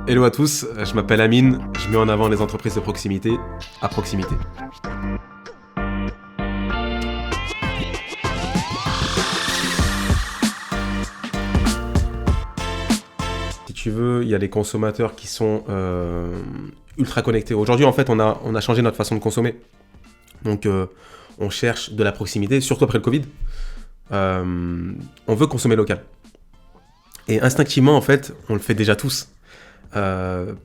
Hello à tous, je m'appelle Amine, je mets en avant les entreprises de proximité à proximité. Si tu veux, il y a les consommateurs qui sont ultra connectés. Aujourd'hui, en fait, on a changé notre façon de consommer. Donc, on cherche de la proximité, surtout après le Covid. On veut consommer local. Et instinctivement, en fait, on le fait déjà tous.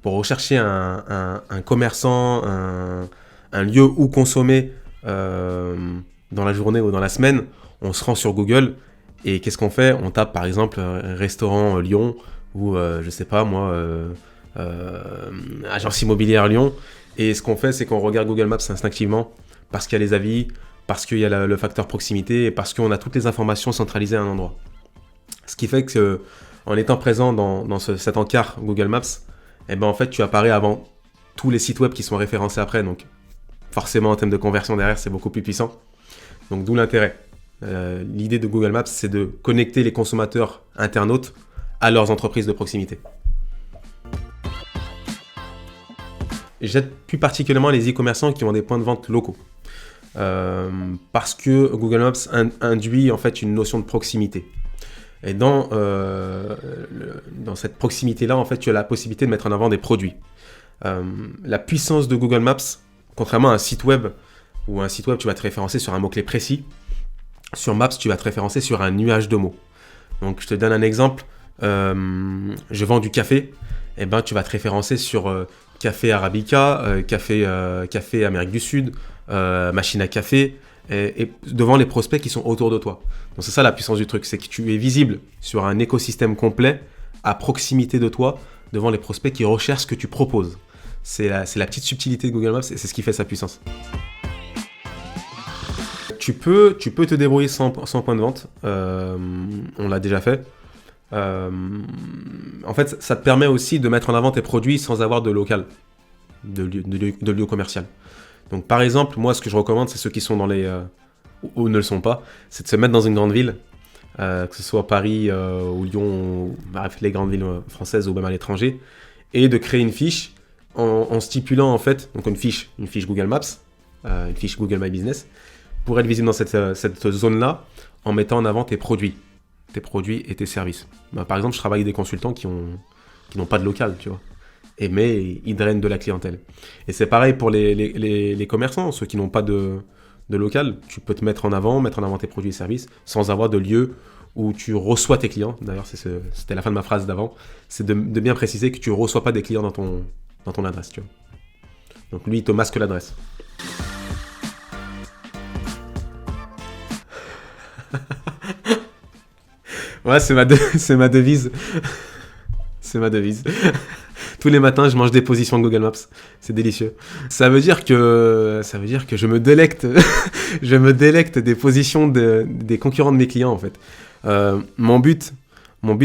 Pour rechercher un commerçant, un lieu où consommer dans la journée ou dans la semaine, on se rend sur Google et qu'est-ce qu'on fait ? On tape par exemple restaurant Lyon ou je sais pas moi, agence immobilière Lyon. Et ce qu'on fait, c'est qu'on regarde Google Maps instinctivement parce qu'il y a les avis, parce qu'il y a le facteur proximité et parce qu'on a toutes les informations centralisées à un endroit. Ce qui fait que en étant présent dans cet encart Google Maps, eh ben en fait tu apparais avant tous les sites web qui sont référencés après, donc forcément en termes de conversion derrière c'est beaucoup plus puissant. Donc d'où l'intérêt. L'idée de Google Maps c'est de connecter les consommateurs internautes à leurs entreprises de proximité. J'aide plus particulièrement les e-commerçants qui ont des points de vente locaux. Parce que Google Maps induit en fait une notion de proximité. Et dans cette proximité-là, en fait, tu as la possibilité de mettre en avant des produits. La puissance de Google Maps, contrairement à un site web, où un site web, tu vas te référencer sur un mot-clé précis, sur Maps, tu vas te référencer sur un nuage de mots. Donc, je te donne un exemple. Je vends du café. Eh ben, tu vas te référencer sur café Arabica, café Amérique du Sud, machine à café, et devant les prospects qui sont autour de toi. Donc c'est ça la puissance du truc, c'est que tu es visible sur un écosystème complet à proximité de toi devant les prospects qui recherchent ce que tu proposes. C'est la petite subtilité de Google Maps et c'est ce qui fait sa puissance. Tu peux te débrouiller sans point de vente, on l'a déjà fait. En fait, ça te permet aussi de mettre en avant tes produits sans avoir de local, de lieu commercial. Donc par exemple, moi ce que je recommande, c'est ceux qui sont dans les... ou ne le sont pas, c'est de se mettre dans une grande ville, que ce soit Paris ou Lyon, ou, bref, les grandes villes françaises ou même à l'étranger, et de créer une fiche en stipulant en fait, donc une fiche Google Maps, une fiche Google My Business, pour être visible dans cette zone-là, en mettant en avant tes produits et tes services. Par exemple, je travaille avec des consultants qui n'ont pas de local, tu vois. Mais ils drainent de la clientèle. Et c'est pareil pour les commerçants, ceux qui n'ont pas de local, tu peux te mettre en avant tes produits et services sans avoir de lieu où tu reçois tes clients. D'ailleurs, c'était la fin de ma phrase d'avant, c'est de bien préciser que tu ne reçois pas des clients dans ton adresse. Tu vois. Donc lui, il te masque l'adresse. Ouais, c'est ma devise. C'est ma devise. Tous les matins, je mange des positions Google Maps. C'est délicieux. Ça veut dire que je me délecte, je me délecte des positions des concurrents de mes clients, en fait. Mon but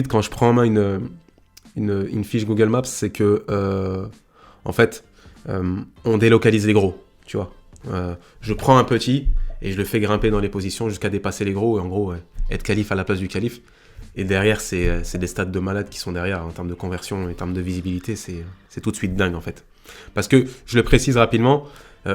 quand je prends en main une fiche Google Maps, c'est que, en fait, on délocalise les gros, tu vois. Je prends un petit et je le fais grimper dans les positions jusqu'à dépasser les gros et en gros, être calife à la place du calife. Et derrière, c'est des stats de malades qui sont derrière en termes de conversion, en termes de visibilité, c'est tout de suite dingue en fait. Parce que, je le précise rapidement,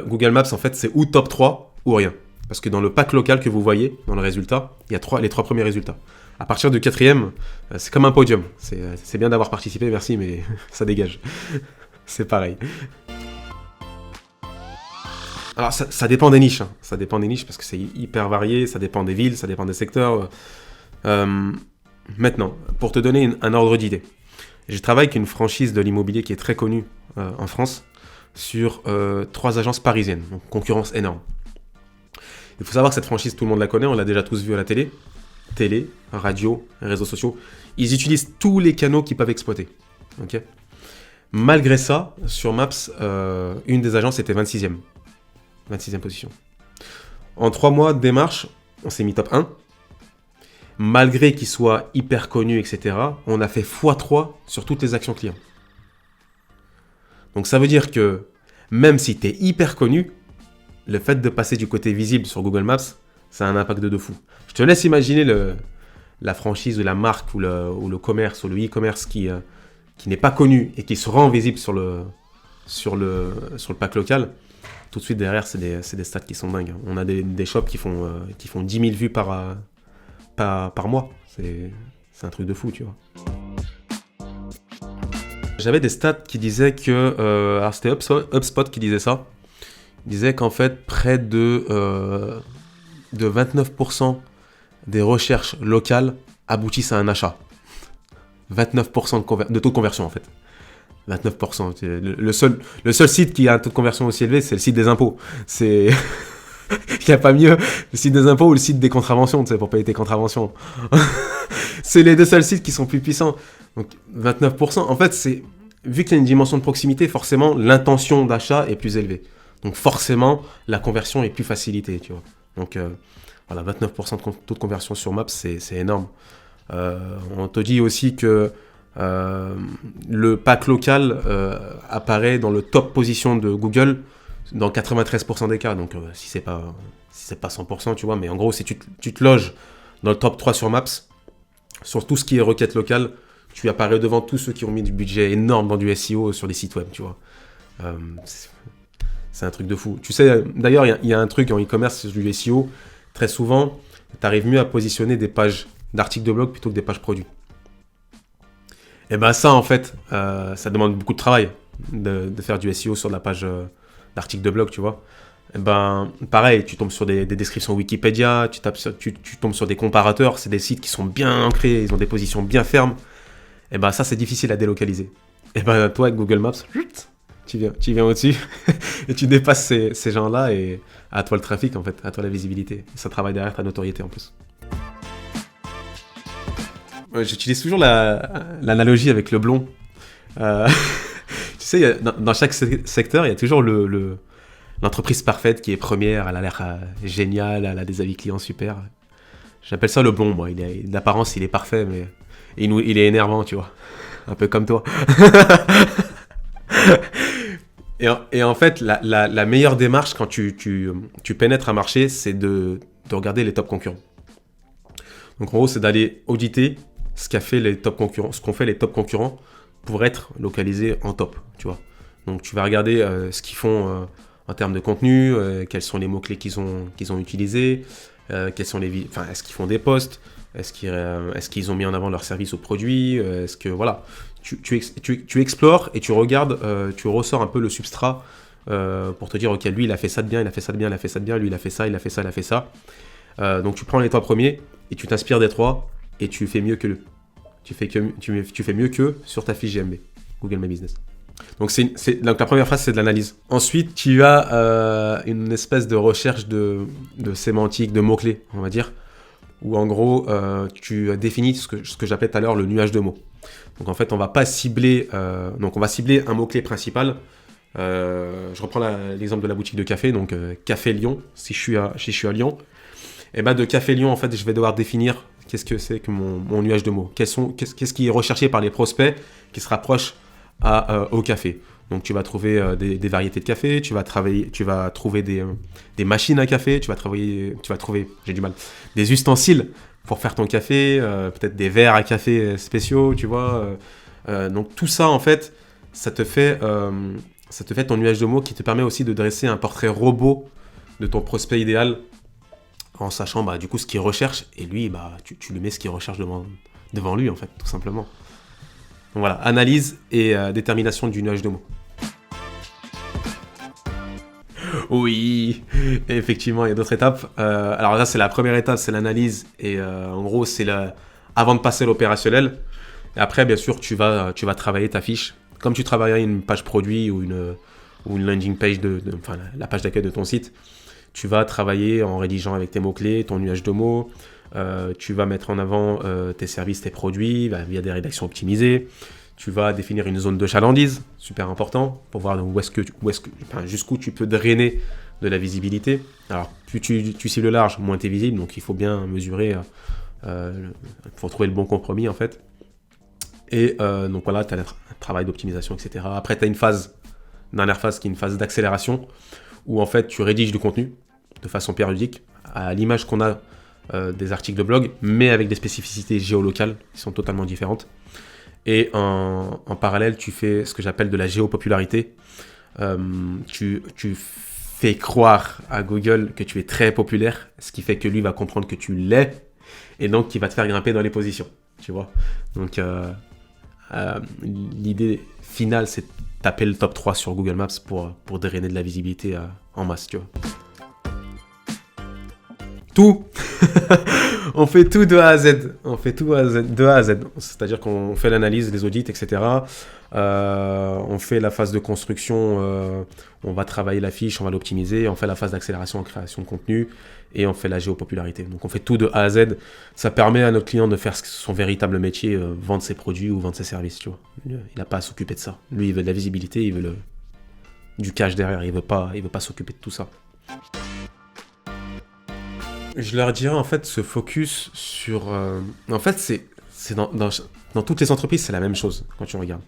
Google Maps en fait c'est ou top 3 ou rien. Parce que dans le pack local que vous voyez, dans le résultat, il y a les 3 premiers résultats. À partir du 4e, c'est comme un podium. C'est bien d'avoir participé, merci, mais ça dégage. C'est pareil. Alors ça dépend des niches, hein. Ça dépend des niches parce que c'est hyper varié, ça dépend des villes, ça dépend des secteurs. Maintenant, pour te donner un ordre d'idée, je travaille avec une franchise de l'immobilier qui est très connue en France sur 3 agences parisiennes, donc concurrence énorme. Il faut savoir que cette franchise, tout le monde la connaît, on l'a déjà tous vu à la télé, radio, réseaux sociaux. Ils utilisent tous les canaux qu'ils peuvent exploiter. Okay. Malgré ça, sur Maps, une des agences était 26e position. En 3 mois de démarche, on s'est mis top 1. Malgré qu'il soit hyper connu, etc., on a fait x3 sur toutes les actions clients. Donc ça veut dire que même si tu es hyper connu, le fait de passer du côté visible sur Google Maps, ça a un impact de fou. Je te laisse imaginer la franchise ou la marque ou le commerce ou le e-commerce qui qui n'est pas connu et qui se rend visible sur le pack local, tout de suite derrière, c'est des stats qui sont dingues. On a des shops qui font 10 000 vues par mois. C'est un truc de fou, tu vois. J'avais des stats qui disaient que... alors c'était HubSpot qui disait ça. Il disait qu'en fait, près de 29% des recherches locales aboutissent à un achat. 29% de taux de conversion, en fait. 29%. Le seul site qui a un taux de conversion aussi élevé, c'est le site des impôts. Il n'y a pas mieux, le site des impôts ou le site des contraventions, tu sais, pour payer tes contraventions. C'est les deux seuls sites qui sont plus puissants. Donc 29%, en fait, vu qu'il y a une dimension de proximité, forcément, l'intention d'achat est plus élevée. Donc forcément, la conversion est plus facilitée, tu vois. Donc voilà, 29% de taux de conversion sur Maps, c'est énorme. On te dit aussi que le pack local apparaît dans le top position de Google dans 93% des cas. Donc si c'est pas 100%, tu vois, mais en gros, si tu te loges dans le top 3 sur Maps, sur tout ce qui est requête locale, tu apparais devant tous ceux qui ont mis du budget énorme dans du SEO sur des sites web, tu vois. C'est un truc de fou. Tu sais, d'ailleurs, il y a un truc en e-commerce sur du SEO, très souvent, tu arrives mieux à positionner des pages d'articles de blog plutôt que des pages produits. Et ben ça, en fait, ça demande beaucoup de travail de faire du SEO sur de la page d'articles de blog, tu vois. Et ben pareil, tu tombes sur des descriptions Wikipédia, tu tombes sur des comparateurs, c'est des sites qui sont bien ancrés, ils ont des positions bien fermes. Et ben ça, c'est difficile à délocaliser. Et ben toi, avec Google Maps, tu viens au-dessus et tu dépasses ces gens-là et à toi le trafic, en fait, à toi la visibilité. Ça travaille derrière ta notoriété en plus. J'utilise toujours l'analogie avec le blond. Tu sais, dans chaque secteur, il y a toujours l'entreprise parfaite qui est première, elle a l'air géniale, elle a des avis clients super. J'appelle ça le blond, moi. D'apparence, il est parfait, mais il est énervant, tu vois. Un peu comme toi. Et en fait, la meilleure démarche quand tu pénètres un marché, c'est de regarder les top concurrents. Donc en gros, c'est d'aller auditer ce qu'ont fait les top concurrents pour être localisés en top, tu vois. Donc tu vas regarder ce qu'ils font en termes de contenu, quels sont les mots-clés qu'ils ont utilisés, est-ce qu'ils font des posts, est-ce qu'ils ont mis en avant leur service ou produit, est-ce que voilà, tu explores et tu regardes, tu ressors un peu le substrat pour te dire ok, lui il a fait ça de bien, il a fait ça de bien, il a fait ça de bien, lui il a fait ça, il a fait ça, il a fait ça. Donc tu prends les 3 premiers et tu t'inspires des 3 et tu fais mieux que tu fais mieux qu'eux sur ta fiche GMB, Google My Business. Donc, donc la première phase, c'est de l'analyse. Ensuite, tu as une espèce de recherche de sémantique, de mots-clés, on va dire, où en gros, tu définis ce que j'appelais tout à l'heure le nuage de mots. Donc en fait, on va pas cibler, donc on va cibler un mot-clé principal. Je reprends l'exemple de la boutique de café, donc Café Lyon, si je suis à Lyon. Et ben de Café Lyon, en fait, je vais devoir définir qu'est-ce que c'est que mon nuage de mots. Qu'est-ce qui est recherché par les prospects qui se rapprochent au café. Donc tu vas trouver des variétés de café, tu vas trouver des machines à café, tu vas trouver, j'ai du mal, des ustensiles pour faire ton café, peut-être des verres à café spéciaux, tu vois. Donc tout ça, en fait, ça te fait ton nuage de mots qui te permet aussi de dresser un portrait robot de ton prospect idéal en sachant du coup ce qu'il recherche et lui, tu lui mets ce qu'il recherche devant lui, en fait, tout simplement. Donc voilà, analyse et détermination du nuage de mots. Oui, effectivement, il y a d'autres étapes. Alors là, c'est la première étape, c'est l'analyse. Et en gros, c'est avant de passer à l'opérationnel. Et après, bien sûr, tu vas travailler ta fiche. Comme tu travaillerais une page produit ou une landing page, la page d'accueil de ton site, tu vas travailler en rédigeant avec tes mots-clés, ton nuage de mots. Tu vas mettre en avant tes services, tes produits via des rédactions optimisées. Tu vas définir une zone de chalandise, super important, pour voir jusqu'où tu peux drainer de la visibilité. Alors, plus tu cibles large, moins tu es visible, donc il faut bien mesurer, faut trouver le bon compromis en fait. Et donc voilà, tu as un travail d'optimisation, etc. Après, tu as dernière phase qui est une phase d'accélération, où en fait tu rédiges du contenu de façon périodique, à l'image qu'on a des articles de blog, mais avec des spécificités géolocales qui sont totalement différentes. Et en parallèle, tu fais ce que j'appelle de la géopopularité. Tu fais croire à Google que tu es très populaire, ce qui fait que lui va comprendre que tu l'es, et donc il va te faire grimper dans les positions, tu vois. Donc l'idée finale, c'est de taper le top 3 sur Google Maps pour drainer de la visibilité en masse, tu vois. Tout. On fait tout de A à Z. On fait tout de A à Z. C'est-à-dire qu'on fait l'analyse, les audits, etc. On fait la phase de construction, on va travailler la fiche, on va l'optimiser. On fait la phase d'accélération en création de contenu et on fait la géopopularité. Donc on fait tout de A à Z. Ça permet à notre client de faire son véritable métier, vendre ses produits ou vendre ses services. Tu vois. Il n'a pas à s'occuper de ça. Lui, il veut de la visibilité, il veut du cash derrière. Il veut pas s'occuper de tout ça. Je leur dirais en fait se focus sur... En fait, c'est dans toutes les entreprises, c'est la même chose quand tu regardes.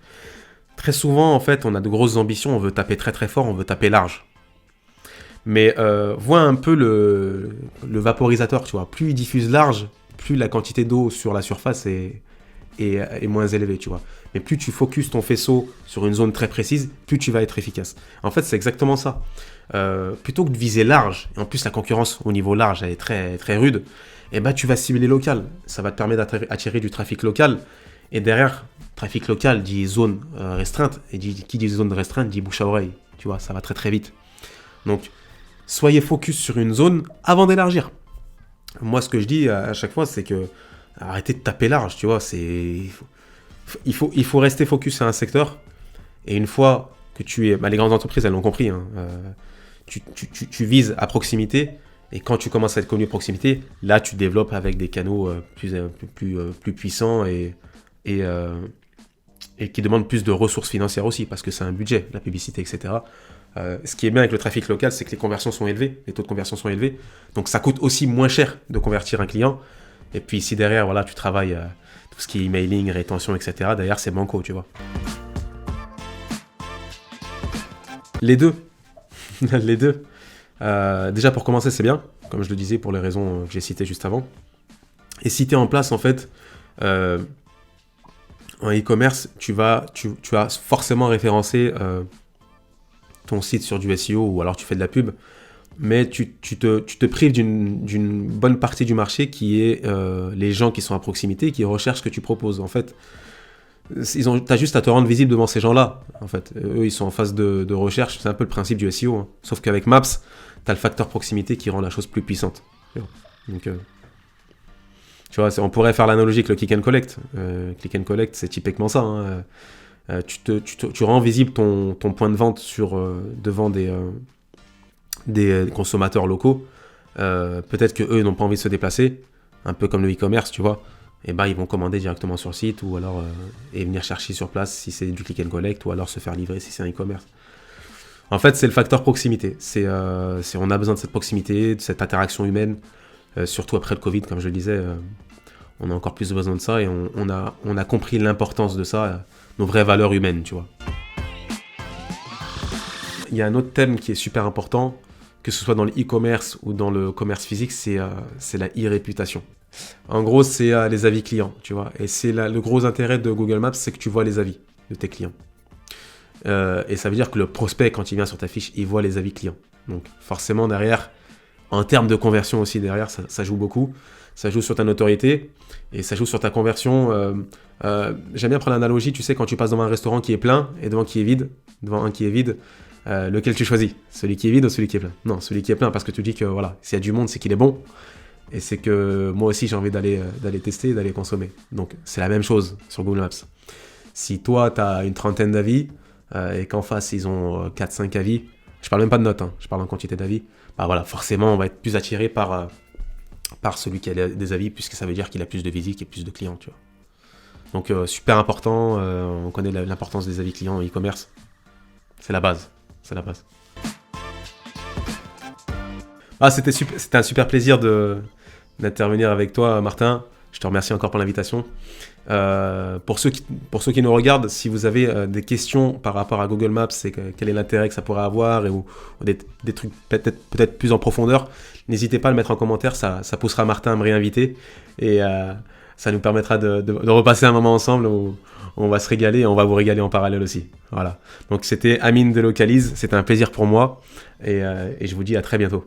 Très souvent, en fait, on a de grosses ambitions, on veut taper très très fort, on veut taper large. Mais vois un peu le vaporisateur, tu vois. Plus il diffuse large, plus la quantité d'eau sur la surface est moins élevée, tu vois. Mais plus tu focuses ton faisceau sur une zone très précise, plus tu vas être efficace. En fait, c'est exactement ça. Plutôt que de viser large, et en plus la concurrence au niveau large elle est très, très rude, et bah, tu vas cibler local. Ça va te permettre d'attirer du trafic local. Et derrière, trafic local dit zone restreinte, et qui dit zone restreinte dit bouche à oreille. Tu vois, ça va très très vite. Donc, soyez focus sur une zone avant d'élargir. Moi, ce que je dis à chaque fois, c'est que arrêtez de taper large, tu vois. Il faut rester focus sur un secteur. Et une fois que tu es... Bah, les grandes entreprises, elles l'ont compris. Hein, tu vises à proximité. Et quand tu commences à être connu à proximité, là, tu développes avec des canaux plus puissants et qui demandent plus de ressources financières aussi. Parce que c'est un budget, la publicité, etc. Ce qui est bien avec le trafic local, c'est que les conversions sont élevées. Les taux de conversion sont élevés. Donc, ça coûte aussi moins cher de convertir un client. Et puis, si derrière, voilà, tu travailles tout ce qui est emailing, rétention, etc., derrière, c'est banco, tu vois. Les deux. Les deux. Déjà, pour commencer, c'est bien. Comme je le disais, pour les raisons que j'ai citées juste avant. Et si tu es en place, en fait, en e-commerce, tu vas forcément référencer ton site sur du SEO ou alors tu fais de la pub. Mais tu te prives d'une bonne partie du marché qui est les gens qui sont à proximité, qui recherchent ce que tu proposes. En fait, t'as juste à te rendre visible devant ces gens-là. En fait, eux, ils sont en phase de recherche. C'est un peu le principe du SEO. Hein. Sauf qu'avec Maps, t'as le facteur proximité qui rend la chose plus puissante. Donc, tu vois, on pourrait faire l'analogie avec le click and collect. Click and collect, c'est typiquement ça. Hein. Tu rends visible ton point de vente devant des consommateurs locaux. Peut-être qu'eux n'ont pas envie de se déplacer. Un peu comme le e-commerce, tu vois. Et bah, ils vont commander directement sur le site ou alors et venir chercher sur place si c'est du click and collect ou alors se faire livrer si c'est un e-commerce. En fait, c'est le facteur proximité. On a besoin de cette proximité, de cette interaction humaine, surtout après le Covid, comme je le disais. On a encore plus besoin de ça et on a compris l'importance de ça, nos vraies valeurs humaines, tu vois. Il y a un autre thème qui est super important, que ce soit dans le e-commerce ou dans le commerce physique, c'est la e-réputation. En gros, c'est les avis clients, tu vois. Et c'est le gros intérêt de Google Maps, c'est que tu vois les avis de tes clients. Et ça veut dire que le prospect, quand il vient sur ta fiche, il voit les avis clients. Donc forcément, derrière, en termes de conversion aussi, derrière, ça joue beaucoup. Ça joue sur ta notoriété et ça joue sur ta conversion. J'aime bien prendre l'analogie, tu sais, quand tu passes devant un restaurant qui est plein et devant un qui est vide, lequel tu choisis? Celui qui est vide ou celui qui est plein? Non, celui qui est plein, parce que tu dis que voilà, s'il y a du monde, c'est qu'il est bon. Et c'est que moi aussi, j'ai envie d'aller tester, d'aller consommer. Donc, c'est la même chose sur Google Maps. Si toi, tu as une trentaine d'avis et qu'en face, ils ont 4-5 avis, je parle même pas de notes, hein, je parle en quantité d'avis, bah voilà, forcément, on va être plus attiré par celui qui a des avis, puisque ça veut dire qu'il a plus de visites et plus de clients, tu vois. Donc, super important, on connaît l'importance des avis clients en e-commerce. C'est la base. Ah, c'était un super plaisir d'intervenir avec toi, Martin. Je te remercie encore pour l'invitation. Pour ceux qui nous regardent, si vous avez des questions par rapport à Google Maps et quel est l'intérêt que ça pourrait avoir ou des trucs peut-être plus en profondeur, n'hésitez pas à le mettre en commentaire, ça poussera Martin à me réinviter et Ça nous permettra de repasser un moment ensemble où on va se régaler et on va vous régaler en parallèle aussi. Voilà. Donc c'était Amine de Localize, c'était un plaisir pour moi et je vous dis à très bientôt.